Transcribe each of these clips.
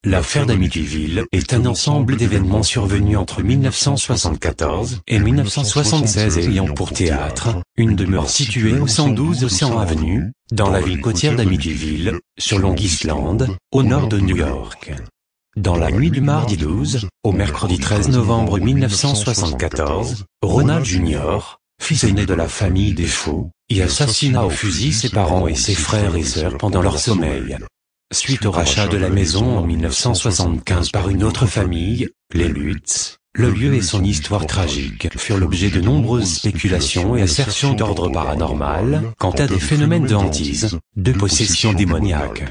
L'affaire d'Amityville est un ensemble d'événements survenus entre 1974 et 1976 ayant pour théâtre une demeure située au 112 Océan Avenue, dans la ville côtière d'Amityville, sur Long Island, au nord de New York. Dans la nuit du mardi 12 au mercredi 13 novembre 1974, Ronald Jr., fils aîné de la famille Defoe, y assassina au fusil ses parents et ses frères et sœurs pendant leur sommeil. Suite au rachat de la maison en 1975 par une autre famille, les Lutz, le lieu et son histoire tragique furent l'objet de nombreuses spéculations et assertions d'ordre paranormal quant à des phénomènes de hantise, de possession démoniaque.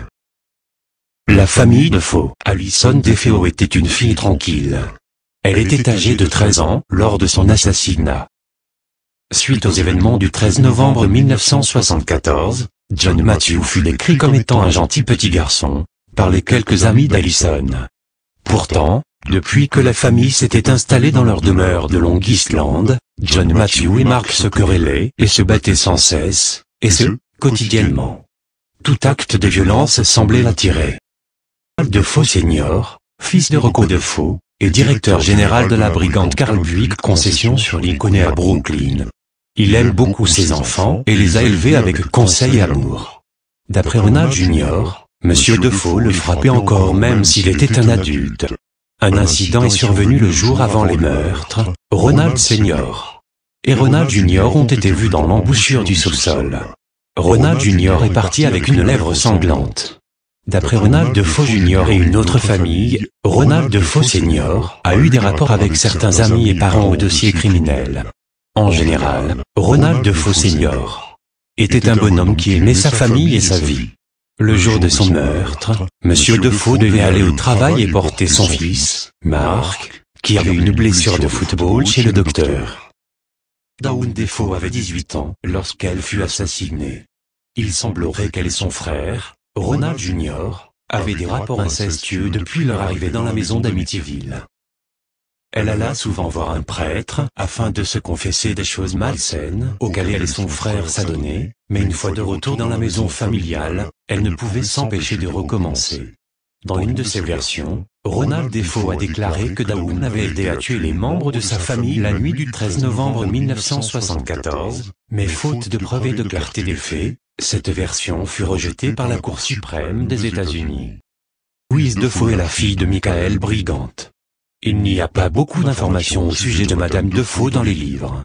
La famille Defoe, Alison Defoe était une fille tranquille. Elle était âgée de 13 ans lors de son assassinat. Suite aux événements du 13 novembre 1974, John Matthew fut décrit comme étant un gentil petit garçon, par les quelques amis d'Alison. Pourtant, depuis que la famille s'était installée dans leur demeure de Long Island, John Matthew et Mark se querellaient et se battaient sans cesse, et ce, quotidiennement. Tout acte de violence semblait l'attirer. Defoe Senior, fils de Rocco Defoe, est directeur général de la brigade Carl Buick Concession sur Lincoln à Brooklyn. Il aime beaucoup ses enfants et les a élevés avec conseil et amour. D'après Ronald Jr., Monsieur Defoe le frappait encore même s'il était un adulte. Un incident est survenu le jour avant les meurtres. Ronald Sr. et Ronald Jr. ont été vus dans l'embouchure du sous-sol. Ronald Jr. est parti avec une lèvre sanglante. D'après Ronald Defoe Jr. et une autre famille, Ronald Defoe Sr. a eu des rapports avec certains amis et parents au dossier criminel. En général, Ronald Defoe Sr. était un bonhomme qui aimait sa famille et sa vie. Le jour de son meurtre, Monsieur Defoe devait aller au travail et porter son fils, Mark, qui avait une blessure de football chez le docteur. Dawn Defoe avait 18 ans lorsqu'elle fut assassinée. Il semblerait qu'elle et son frère, Ronald Jr., avaient des rapports incestueux depuis leur arrivée dans la maison d'Amityville. Elle alla souvent voir un prêtre afin de se confesser des choses malsaines auxquelles elle et son frère s'adonnaient, mais une fois de retour dans la maison familiale, elle ne pouvait s'empêcher de recommencer. Dans une de ses versions, Ronald Defoe a déclaré que Dawn avait aidé à tuer les membres de sa famille la nuit du 13 novembre 1974, mais faute de preuves et de clarté des faits, cette version fut rejetée par la Cour suprême des États-Unis. Louise Defoe est la fille de Michael Brigant. Il n'y a pas beaucoup d'informations au sujet de Madame Defoe dans les livres.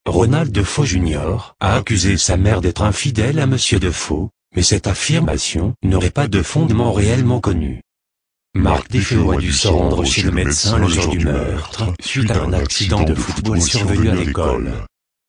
Ronald Defoe Jr. a accusé sa mère d'être infidèle à Monsieur Defoe, mais cette affirmation n'aurait pas de fondement réellement connu. Mark Defoe a dû se rendre chez le médecin le jour du meurtre, suite à un accident de football survenu à l'école.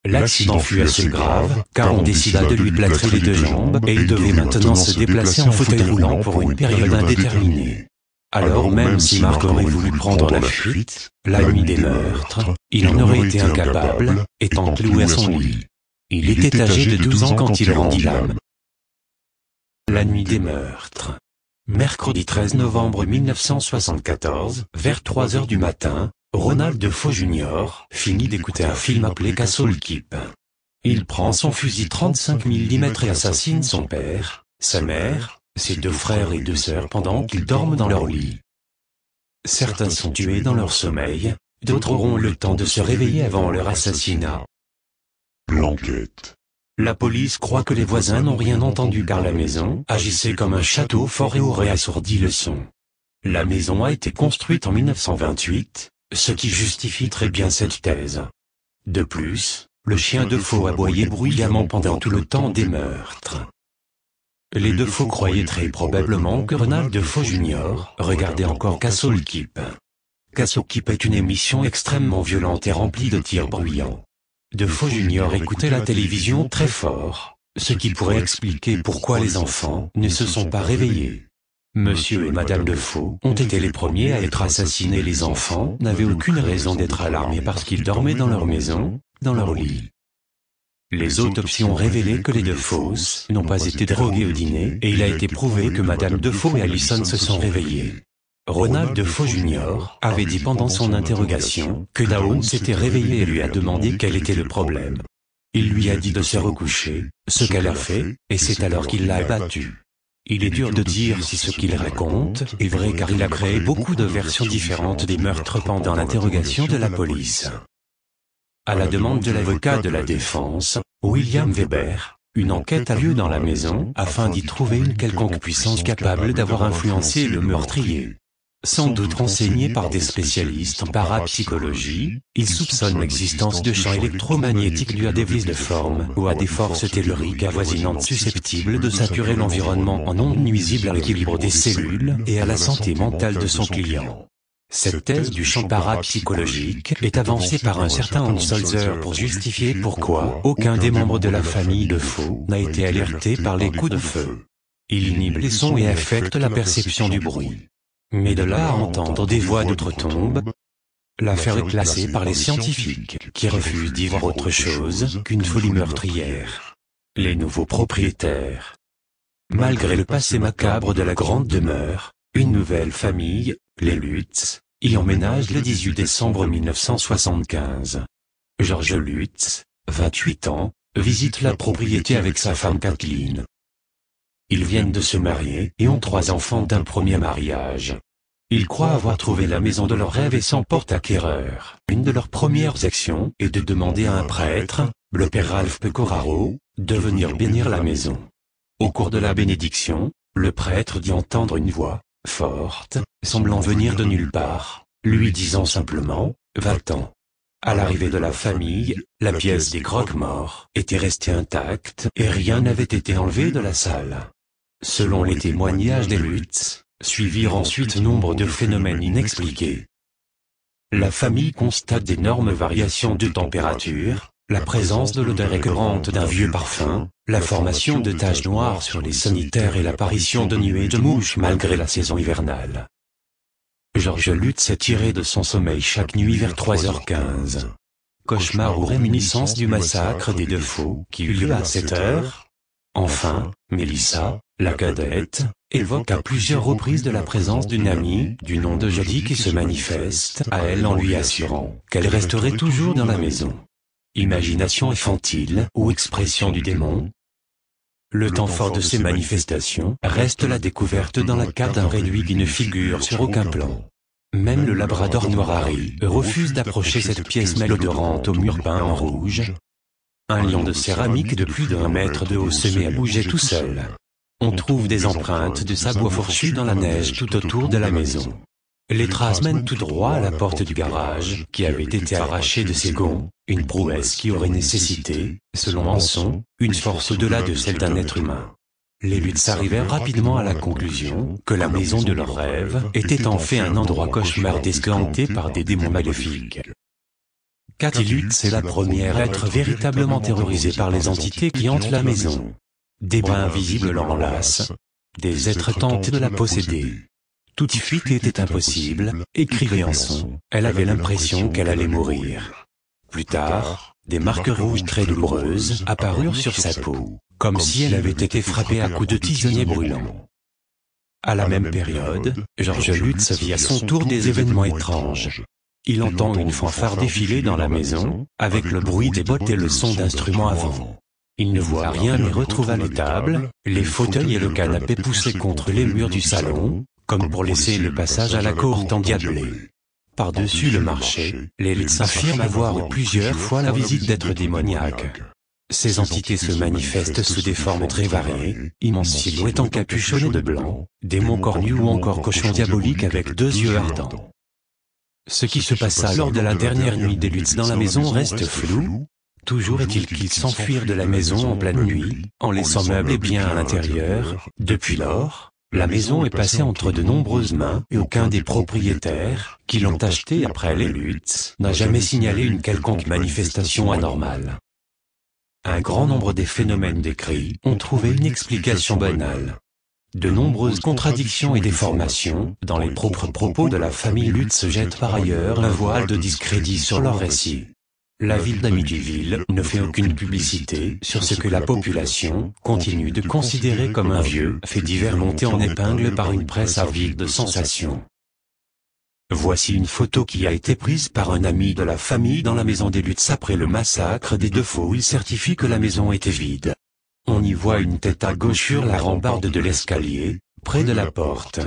L'accident fut assez grave, car on décida de lui plâtrer les deux jambes et il devait maintenant se déplacer en fauteuil roulant pour une période indéterminée. Alors même si Mark aurait voulu prendre la fuite, la nuit des meurtres, il en aurait été incapable, étant cloué à son lit. Il était âgé de 12 ans quand il rendit l'âme. La nuit des meurtres. Mercredi 13 novembre 1974, vers 3 heures du matin, Ronald Defoe Jr. finit d'écouter un film appelé Castle Keep. Il prend son fusil 35 mm et assassine son père, sa mère, ses deux frères et deux sœurs pendant qu'ils dorment dans leur lit. Certains sont tués dans leur sommeil, d'autres auront le temps de se réveiller avant leur assassinat. L'enquête. La police croit que les voisins n'ont rien entendu car la maison agissait comme un château fort et aurait assourdi le son. La maison a été construite en 1928, ce qui justifie très bien cette thèse. De plus, le chien Defoe aboyait bruyamment pendant tout le temps des meurtres. Les Defoe croyaient très probablement que Ronald Defoe Jr. regardait encore Castle Keep. Castle Keep est une émission extrêmement violente et remplie de tirs bruyants. Defoe Jr. écoutait la télévision très fort, ce qui pourrait expliquer pourquoi les enfants ne se sont pas réveillés. Monsieur et Madame Defoe ont été les premiers à être assassinés. Les enfants n'avaient aucune raison d'être alarmés parce qu'ils dormaient dans leur maison, dans leur lit. Les autopsies ont révélé que les Defoes n'ont pas été drogués au dîner et il a été prouvé que Madame Defoe et Alison se sont réveillés. Ronald Defoe Jr. avait dit pendant son interrogation que Dawn s'était réveillée et lui a demandé quel était le problème. Il lui a dit de se recoucher, ce qu'elle a fait, et c'est alors qu'il l'a abattue. Il est dur de dire si ce qu'il raconte est vrai car il a créé beaucoup de versions différentes des meurtres pendant l'interrogation de la police. À la demande de l'avocat de la défense, William Weber, une enquête a lieu dans la maison afin d'y trouver une quelconque puissance capable d'avoir influencé le meurtrier. Sans doute renseigné par des spécialistes en parapsychologie, il soupçonne l'existence de champs électromagnétiques dus à des vices de forme ou à des forces telluriques avoisinantes susceptibles de saturer l'environnement en ondes nuisibles à l'équilibre des cellules et à la santé mentale de son client. Cette thèse du champ parapsychologique est avancée par un certain Hans Holzer pour justifier pourquoi aucun des membres de la famille de Faux n'a été alerté par les coups de feu. Il inhibe les sons et affecte la perception du bruit. Mais de là à entendre des voix d'outre-tombe, l'affaire est classée par les scientifiques, qui refusent d'y voir autre chose qu'une folie meurtrière. Les nouveaux propriétaires. Malgré le passé macabre de la grande demeure, une nouvelle famille, les Lutz, y emménage le 18 décembre 1975. George Lutz, 28 ans, visite la propriété avec sa femme Kathleen. Ils viennent de se marier et ont 3 enfants d'un premier mariage. Ils croient avoir trouvé la maison de leurs rêves et s'en portent acquéreurs. Une de leurs premières actions est de demander à un prêtre, le père Ralph Pecoraro, de venir bénir la maison. Au cours de la bénédiction, le prêtre dit entendre une voix, forte, semblant venir de nulle part, lui disant simplement, « Va-t'en ». À l'arrivée de la famille, la pièce des croque-morts était restée intacte et rien n'avait été enlevé de la salle. Selon les témoignages des Lutz, suivirent ensuite nombre de phénomènes inexpliqués. La famille constate d'énormes variations de température, la présence de l'odeur écœurante d'un vieux parfum, la formation de taches noires sur les sanitaires et l'apparition de nuées de mouches malgré la saison hivernale. George Lutz est tiré de son sommeil chaque nuit vers 3h15. Cauchemar ou réminiscence du massacre des 2 Faux qui eut lieu à 7h. Enfin, Melissa, la cadette, évoque à plusieurs reprises de la présence d'une amie, du nom de Jodie qui se manifeste à elle en lui assurant qu'elle resterait toujours dans la maison. Imagination infantile ou expression du démon? Le temps fort de ces manifestations reste la découverte dans la carte d'un réduit qui ne figure sur aucun plan. Même le labrador noir Harry refuse d'approcher cette pièce malodorante aux murs peints en rouge. Un lion de céramique de plus d'1 mètre de haut se met à bouger tout seul. On trouve des empreintes de sabots fourchus dans la neige tout autour de la maison. Les traces mènent tout droit à la porte du garage, qui avait été arrachée de ses gonds, une prouesse qui aurait nécessité, selon Manson, une force au-delà de celle d'un être humain. Les Lutz arrivèrent rapidement à la conclusion que la maison de leurs rêves était en fait un endroit cauchemardesque hanté par des démons maléfiques. Cathy Lutz est la première à être véritablement terrorisée par les entités qui hantent la maison. Des bras invisibles l'enlacent, des êtres tentent de la posséder. Toute fuite était impossible, écrivait Anson. Elle avait l'impression qu'elle allait mourir. Plus tard, des marques rouges très douloureuses apparurent sur sa peau, comme si elle avait été frappée à coups de tisonnier brûlant. À la même période, George Lutz vit à son tour des événements étranges. Il entend une fanfare défiler dans la maison, avec le bruit des bottes et le son d'instruments à vent. Il ne voit rien mais retrouve les tables, les fauteuils et le canapé poussés contre les murs du salon, comme pour laisser le passage à la cour endiablée. Par-dessus le marché, les Lutz affirment avoir eu plusieurs fois la visite d'êtres démoniaques. Ces entités se manifestent sous des formes très variées, immenses silhouettes encapuchonnées de blanc, démons cornus ou encore cochons diaboliques avec 2 yeux ardents. Ce qui se passa lors de la dernière nuit des Lutz dans la maison reste flou. Toujours est-il qu'ils s'enfuirent de la maison en pleine nuit, en laissant meubles et biens à l'intérieur. Depuis lors, la maison est passée entre de nombreuses mains et aucun des propriétaires, qui l'ont achetée après les Lutz, n'a jamais signalé une quelconque manifestation anormale. Un grand nombre des phénomènes décrits ont trouvé une explication banale. De nombreuses contradictions et déformations dans les propres propos de la famille Lutz jettent par ailleurs un voile de discrédit sur leur récit. La ville d'Amityville ne fait aucune publicité sur ce que la population continue de considérer comme un vieux fait divers monté en épingle par une presse avide de sensations. Voici une photo qui a été prise par un ami de la famille dans la maison des Lutz après le massacre des 2 Faux où il certifie que la maison était vide. On y voit une tête à gauche sur la rambarde de l'escalier, près de la porte.